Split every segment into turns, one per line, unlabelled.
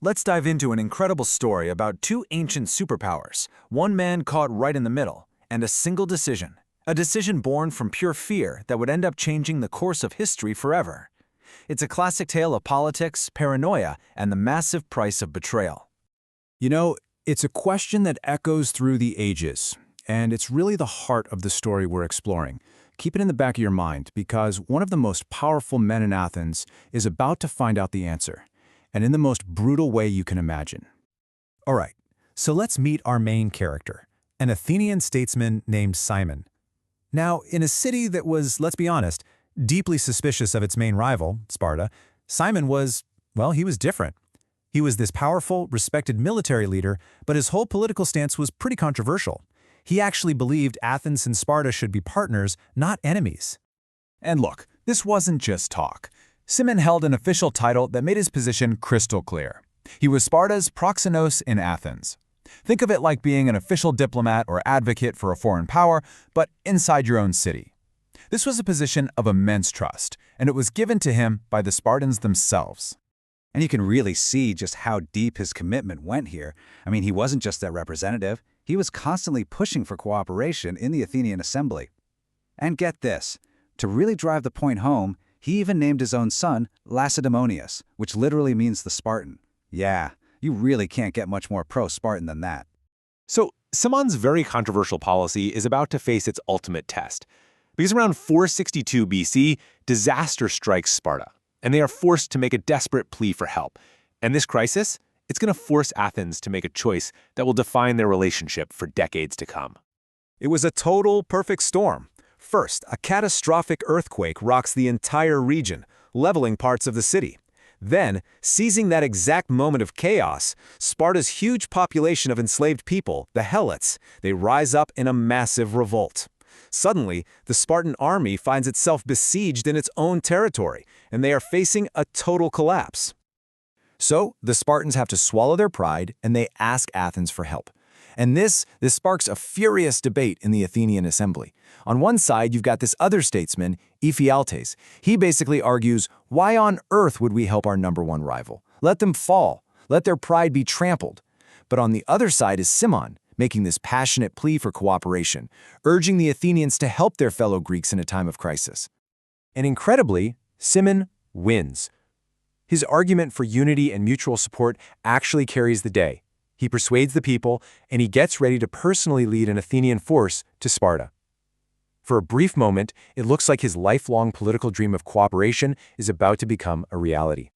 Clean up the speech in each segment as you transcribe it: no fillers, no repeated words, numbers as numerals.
Let's dive into an incredible story about two ancient superpowers, one man caught right in the middle, and a single decision. A decision born from pure fear that would end up changing the course of history forever. It's a classic tale of politics, paranoia, and the massive price of betrayal.
You know, it's a question that echoes through the ages, and it's really the heart of the story we're exploring. Keep it in the back of your mind, because one of the most powerful men in Athens is about to find out the answer, and in the most brutal way you can imagine.
All right, so let's meet our main character, an Athenian statesman named Simon. Now, in a city that was, let's be honest, deeply suspicious of its main rival, Sparta, Simon was, well, he was different. He was this powerful, respected military leader, but his whole political stance was pretty controversial. He actually believed Athens and Sparta should be partners, not enemies.
And look, this wasn't just talk. Simon held an official title that made his position crystal clear. He was Sparta's proxenos in Athens. Think of it like being an official diplomat or advocate for a foreign power, but inside your own city. This was a position of immense trust, and it was given to him by the Spartans themselves.
And you can really see just how deep his commitment went here. I mean, he wasn't just their representative. He was constantly pushing for cooperation in the Athenian assembly. And get this, to really drive the point home, he even named his own son Lacedaemonius, which literally means the Spartan. Yeah, you really can't get much more pro-Spartan than that.
So Simon's very controversial policy is about to face its ultimate test. Because around 462 BC, disaster strikes Sparta, and they are forced to make a desperate plea for help. And this crisis, it's going to force Athens to make a choice that will define their relationship for decades to come.
It was a total perfect storm. First, a catastrophic earthquake rocks the entire region, leveling parts of the city. Then, seizing that exact moment of chaos, Sparta's huge population of enslaved people, the helots, they rise up in a massive revolt. Suddenly, the Spartan army finds itself besieged in its own territory, and they are facing a total collapse. So, the Spartans have to swallow their pride, and they ask Athens for help. And this sparks a furious debate in the Athenian assembly. On one side, you've got this other statesman, Ephialtes. He basically argues, why on earth would we help our number one rival? Let them fall. Let their pride be trampled. But on the other side is Cimon, making this passionate plea for cooperation, urging the Athenians to help their fellow Greeks in a time of crisis. And incredibly, Cimon wins. His argument for unity and mutual support actually carries the day. He persuades the people, and he gets ready to personally lead an Athenian force to Sparta. For a brief moment, it looks like his lifelong political dream of cooperation is about to become a reality.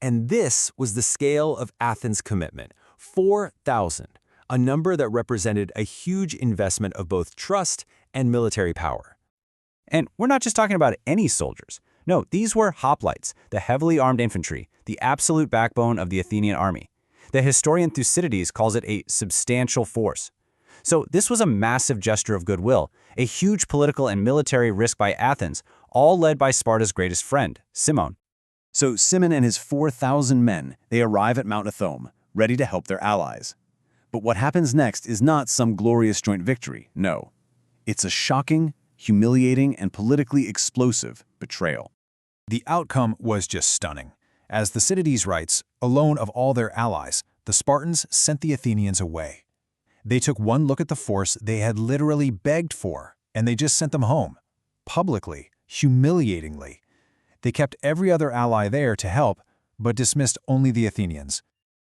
And this was the scale of Athens' commitment, 4,000, a number that represented a huge investment of both trust and military power.
And we're not just talking about any soldiers. No, these were hoplites, the heavily armed infantry, the absolute backbone of the Athenian army. The historian Thucydides calls it a substantial force. So this was a massive gesture of goodwill, a huge political and military risk by Athens, all led by Sparta's greatest friend, Cimon.
So Cimon and his 4,000 men, they arrive at Mount Ithome, ready to help their allies. But what happens next is not some glorious joint victory, no. It's a shocking, humiliating, and politically explosive betrayal.
The outcome was just stunning. As Thucydides writes, alone of all their allies, the Spartans sent the Athenians away. They took one look at the force they had literally begged for, and they just sent them home. Publicly, humiliatingly. They kept every other ally there to help, but dismissed only the Athenians.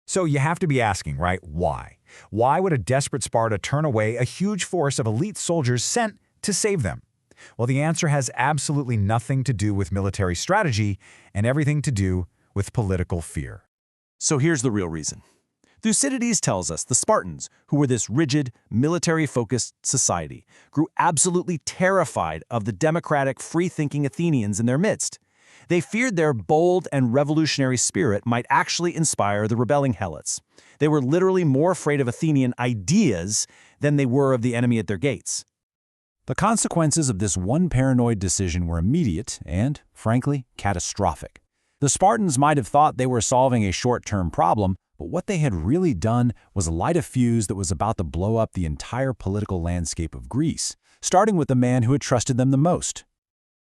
So you have to be asking, right, why? Why would a desperate Sparta turn away a huge force of elite soldiers sent to save them? Well, the answer has absolutely nothing to do with military strategy and everything to do with political fear.
So here's the real reason. Thucydides tells us the Spartans, who were this rigid, military-focused society, grew absolutely terrified of the democratic, free-thinking Athenians in their midst. They feared their bold and revolutionary spirit might actually inspire the rebelling helots. They were literally more afraid of Athenian ideas than they were of the enemy at their gates. The consequences of this one paranoid decision were immediate and, frankly, catastrophic. The Spartans might have thought they were solving a short-term problem, but what they had really done was light a fuse that was about to blow up the entire political landscape of Greece, starting with the man who had trusted them the most.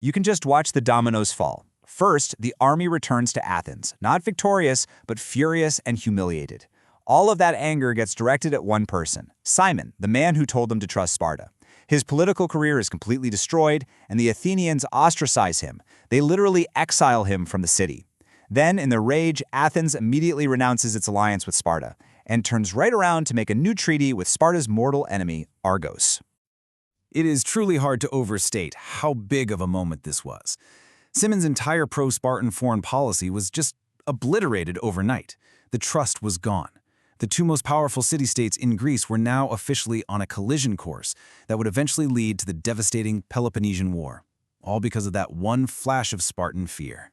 You can just watch the dominoes fall. First, the army returns to Athens, not victorious, but furious and humiliated. All of that anger gets directed at one person, Simon, the man who told them to trust Sparta. His political career is completely destroyed, and the Athenians ostracize him. They literally exile him from the city. Then, in their rage, Athens immediately renounces its alliance with Sparta and turns right around to make a new treaty with Sparta's mortal enemy, Argos.
It is truly hard to overstate how big of a moment this was. Simon's entire pro-Spartan foreign policy was just obliterated overnight. The trust was gone. The two most powerful city-states in Greece were now officially on a collision course that would eventually lead to the devastating Peloponnesian War, all because of that one flash of Spartan fear.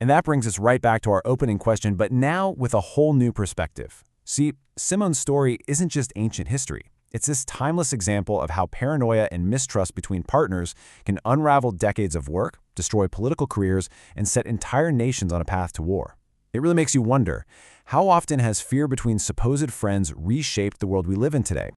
And that brings us right back to our opening question, but now with a whole new perspective. See, Simon's story isn't just ancient history. It's this timeless example of how paranoia and mistrust between partners can unravel decades of work, destroy political careers, and set entire nations on a path to war. It really makes you wonder, how often has fear between supposed friends reshaped the world we live in today?